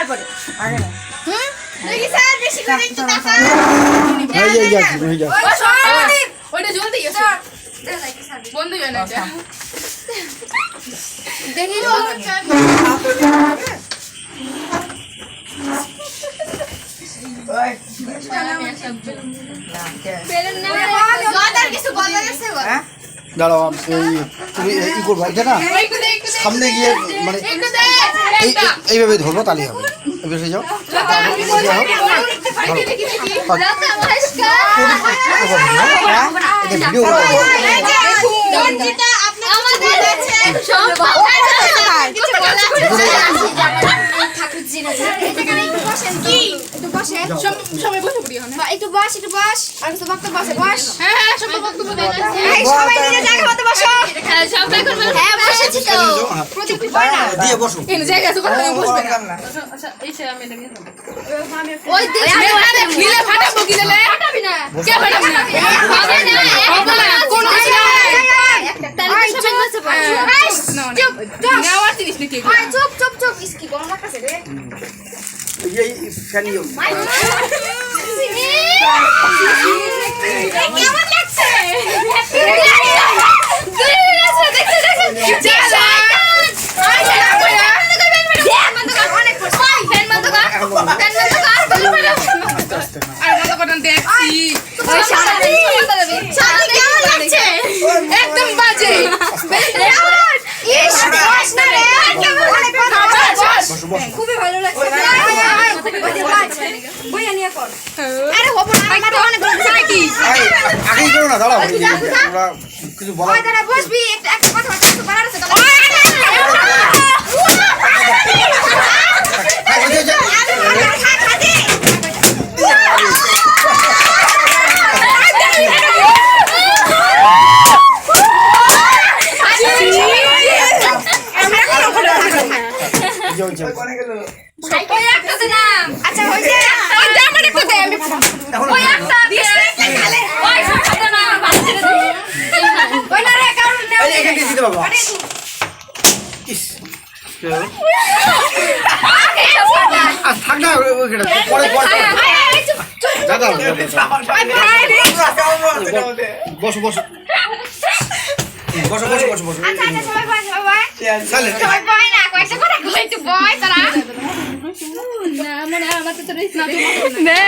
তারপরে আগে না দেখি স্যার বেশি করে একটু টাকা এই যাচ্ছে ওইটা জলদি এসো বন্ধ হয়ে না দেখি বেলুন না গদার কিছু গদা আছে গো দাঁড়াও তুমি ই করবো এটা না সামনে গিয়ে মানে এইভাবে ধরবো তাহলে হবে এসে যাও এটা ভিডিও একটু বস আর কিছু বক্তব্য আছে বস সবাই নিজের জায়গা মতো বসো হ্যাঁ বসেছি তো প্রদীপ কই না দিয়ে বসো এই জায়গা আছে কথা বসবে না আচ্ছা এই সে আমি এটা ওই নীলে ফাটাবো কি দিলে ফাটাবি না কে ফাটাবি না হবে না কোন তাহলে সবাই বসে চুপ চুপ নেওয়ার জিনিস নাকি চুপ চুপ চুপ ইসকি গরম লাগছে রে এই ফ্যানিও কেমন লাগছে একদম বাজে খুবই ভালো লাগছে বইয়া নিয়ে কর আরে হবো না আমার অনেক কি আগেই করো না দাঁড়াও তোমরা কিছু বলো ওই দাঁড়া বসবি একটা কথা একটু বলার আছে আচ্ছা হইছে ওই দাম একটু দে আমি ওই একটা দিয়ে খালে ওই খাটা না বাড়িতে দে ওই না রে কারণ না এই এখানে দিতে বাবা ইস আর থাক না ওইখানে পরে দাদা বসো বসো বসো বসো বসো বসো আচ্ছা আচ্ছা সবাই বয় সবাই বয় না কয়েকটা কথা কই একটু বয় তোরা না মনে আমার তো রিস না নে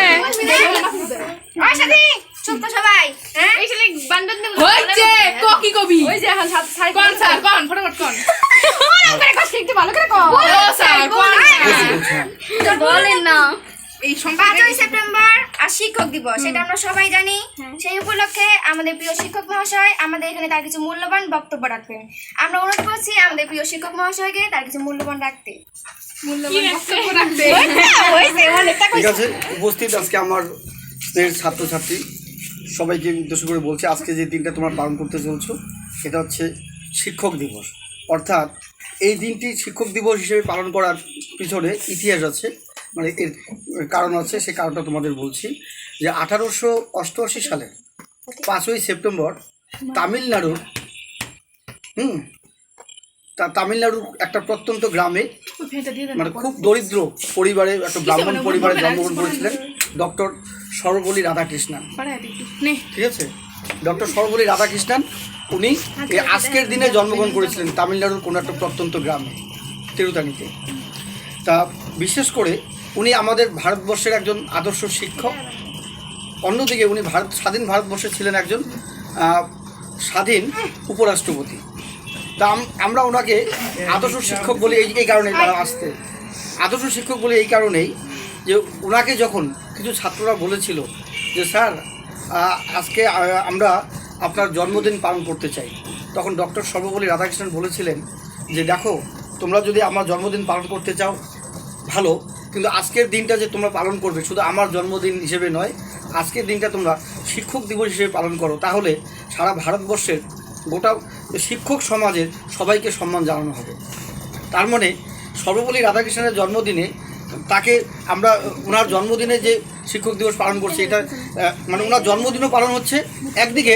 ওই সাথী চুপ তো সবাই হ্যাঁ এইখানে বান্ডন দেব হইছে কি কবি ওই যে এখন সাথে কোন স্যার কোন ফটাফট কোন ওরে কষ্ট একটু ভালো করে কর ও স্যার কোন তো বলেন না এই সম্পর্কে 5 সেপ্টেম্বর আর শিক্ষক দিবস সেটা আমরা সবাই জানি সেই উপলক্ষে আমাদের প্রিয় শিক্ষক মহাশয় আমাদের এখানে তার কিছু মূল্যবান বক্তব্য রাখবেন আমরা অনুরোধ করছি আমাদের প্রিয় শিক্ষক মহাশয়কে তার কিছু মূল্যবান রাখতে ঠিক আছে উপস্থিত আজকে আমার ছাত্রছাত্রী সবাইকে উদ্দেশ্য করে বলছি আজকে যে দিনটা তোমরা পালন করতে চলছো এটা হচ্ছে শিক্ষক দিবস অর্থাৎ এই দিনটি শিক্ষক দিবস হিসেবে পালন করার পিছনে ইতিহাস আছে মানে এর কারণ আছে সেই কারণটা তোমাদের বলছি যে 1888 সালের 5ই সেপ্টেম্বর তামিলনাড়ুর তামিলনাড়ুর একটা প্রত্যন্ত গ্রামে মানে খুব দরিদ্র পরিবারে একটা ব্রাহ্মণ পরিবারে জন্মগ্রহণ করেছিলেন ডক্টর সর্বপল্লী রাধাকৃষ্ণন ঠিক আছে ডক্টর সর্বপল্লী রাধাকৃষ্ণন উনি আজকের দিনে জন্মগ্রহণ করেছিলেন তামিলনাড়ুর কোনো একটা প্রত্যন্ত গ্রামে তিরুতানিতে তা বিশেষ করে উনি আমাদের ভারতবর্ষের একজন আদর্শ শিক্ষক অন্যদিকে উনি স্বাধীন ভারতবর্ষে ছিলেন একজন স্বাধীন উপরাষ্ট্রপতি তা আমরা ওনাকে আদর্শ শিক্ষক বলে এই কারণে তারা আসতে আদর্শ শিক্ষক বলে এই কারণেই যে ওনাকে যখন কিছু ছাত্ররা বলেছিল যে স্যার আজকে আমরা আপনার জন্মদিন পালন করতে চাই তখন ডক্টর সর্বপল্লী রাধাকৃষ্ণন বলেছিলেন যে দেখো তোমরা যদি আমার জন্মদিন পালন করতে চাও ভালো কিন্তু আজকের দিনটা যে তোমরা পালন করবে শুধু আমার জন্মদিন হিসেবে নয় আজকের দিনটা তোমরা শিক্ষক দিবস হিসেবে পালন করো তাহলে সারা ভারতবর্ষের গোটা শিক্ষক সমাজের সবাইকে সম্মান জানানো হবে তার মানে সর্বপল্লী রাধাকৃষ্ণনের জন্মদিনে তাকে আমরা ওনার জন্মদিনে যে শিক্ষক দিবস পালন করছি এটা মানে ওনার জন্মদিনও পালন হচ্ছে একদিকে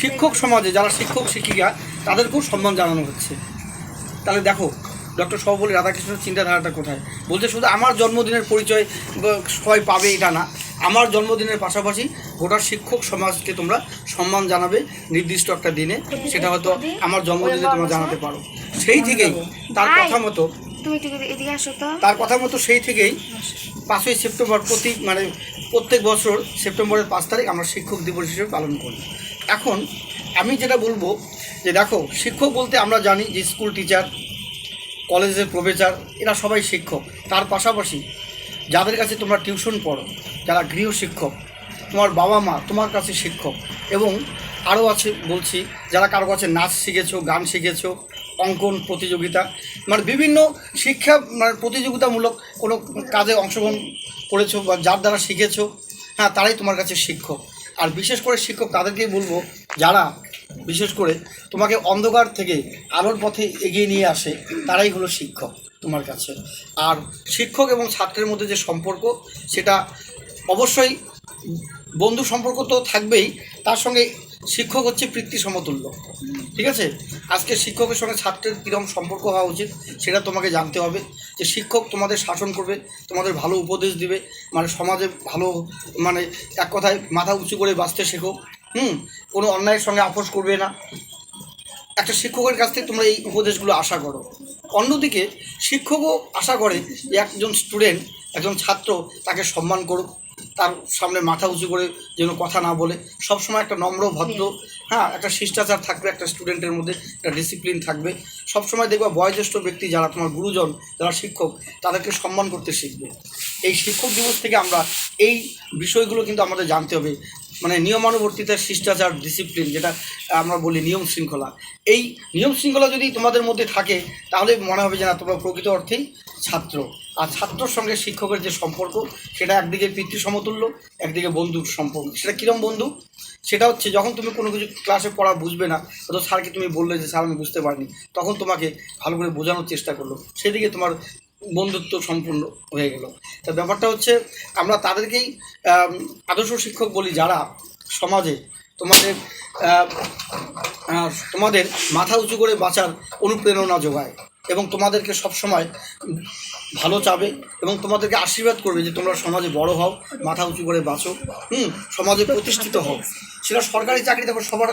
শিক্ষক সমাজে যারা শিক্ষক শিক্ষিকা তাদেরকেও সম্মান জানানো হচ্ছে তাহলে দেখো ডক্টর সর্বপল্লী রাধাকৃষ্ণের চিন্তাধারাটা কোথায়? বলছে শুধু আমার জন্মদিনের পরিচয় সবাই পাবে এটা না, আমার জন্মদিনের পাশাপাশি গোটা শিক্ষক সমাজকে তোমরা সম্মান জানাবে নির্দিষ্ট একটা দিনে, সেটা হয়তো আমার জন্মদিনে তোমরা জানাতে পারো। সেই থেকেই তার কথা মতো সেই থেকেই 5ই সেপ্টেম্বর প্রত্যেক বছর সেপ্টেম্বরের 5 তারিখ আমরা শিক্ষক দিবস হিসেবে পালন করি। এখন আমি যেটা বলবো যে দেখো, শিক্ষক বলতে আমরা জানি যে স্কুল টিচার, কলেজের প্রফেসর, এরা সবাই শিক্ষক। তার পাশাপাশি যাদের কাছে তোমরা টিউশন পড়ো, যারা গৃহ শিক্ষক, তোমার বাবা মা তোমার কাছে শিক্ষক, এবং আরও আছে বলছি যারা কারো কাছে নাচ শিখেছো, গান শিখেছো, অঙ্কন প্রতিযোগিতা, বিভিন্ন শিক্ষা প্রতিযোগিতামূলক কোনো কাজে অংশগ্রহণ করেছো বা যার দ্বারা শিখেছো, হ্যাঁ, তারাই তোমার কাছে শিক্ষক। আর বিশেষ করে শিক্ষক তাদেরকেই বলবো যারা বিশেষ করে তোমাকে অন্ধকার থেকে আলোর পথে এগিয়ে নিয়ে আসে, তারাই হলো শিক্ষক তোমার কাছে। আর শিক্ষক এবং ছাত্রের মধ্যে যে সম্পর্ক, সেটা অবশ্যই বন্ধু সম্পর্ক তো থাকবেই, তার সঙ্গে শিক্ষক হচ্ছে পিতৃ সমতুল্য। ঠিক আছে? আজকে শিক্ষকের সঙ্গে ছাত্রের কীরকম সম্পর্ক হওয়া উচিত সেটা তোমাকে জানতে হবে। যে শিক্ষক তোমাদের শাসন করবে, তোমাদের ভালো উপদেশ দিবে, সমাজে ভালো এক কথায় মাথা উঁচু করে বাঁচতে শেখো, কোনো অন্যায়ের সঙ্গে আপোষ করবে না। একটা শিক্ষকের কাছ থেকে তোমরা এই উপদেশগুলো আশা করো। অন্যদিকে শিক্ষকও আশা করে যে একজন স্টুডেন্ট, একজন ছাত্র তাকে সম্মান করুক, তার সামনে মাথা উঁচু করে যেন কথা না বলে, সবসময় একটা নম্র ভদ্র, একটা শিষ্টাচার থাকবে একটা স্টুডেন্টের মধ্যে, একটা ডিসিপ্লিন থাকবে। সবসময় দেখবা বয়োজ্যেষ্ঠ ব্যক্তি যারা তোমার গুরুজন, যারা শিক্ষক, তাদেরকে সম্মান করতে শিখবে। এই শিক্ষক দিবস থেকে আমরা এই বিষয়গুলো কিন্তু আমাদের জানতে হবে, নিয়মানুবর্তিতা, শিষ্টাচার, ডিসিপ্লিন, যেটা আমরা বলি নিয়ম শৃঙ্খলা। এই নিয়ম শৃঙ্খলা যদি তোমাদের মধ্যে থাকে, তাহলে মনে হবে যে না, তোমরা প্রকৃত অর্থেই ছাত্র। আর ছাত্রর সঙ্গে শিক্ষকের যে সম্পর্ক, সেটা একদিকে পিতৃ সমতুল্য, একদিকে বন্ধুর সম্পর্ক। সেটা কীরকম বন্ধু? সেটা হচ্ছে যখন তুমি কোনো কিছু ক্লাসে পড়া বুঝবে না, হয়তো স্যারকে তুমি বললে যে স্যার আমি বুঝতে পারিনি, তখন তোমাকে ভালো করে বোঝানোর চেষ্টা করলো, সেদিকে তোমার বন্ধুত্ব সম্পূর্ণ হয়ে গেল। তা ব্যাপারটা হচ্ছে আমরা তাদেরকেই আদর্শ শিক্ষক বলি, যারা সমাজে তোমাদের মাথা উঁচু করে বাঁচার অনুপ্রেরণা যোগায় এবং তোমাদেরকে সবসময় ভালো চাবে এবং তোমাদেরকে আশীর্বাদ করবে যে তোমরা সমাজে বড় হও, মাথা উঁচু করে বাঁচো, সমাজে প্রতিষ্ঠিত হও। সেটা সরকারি চাকরি, তারপর সবার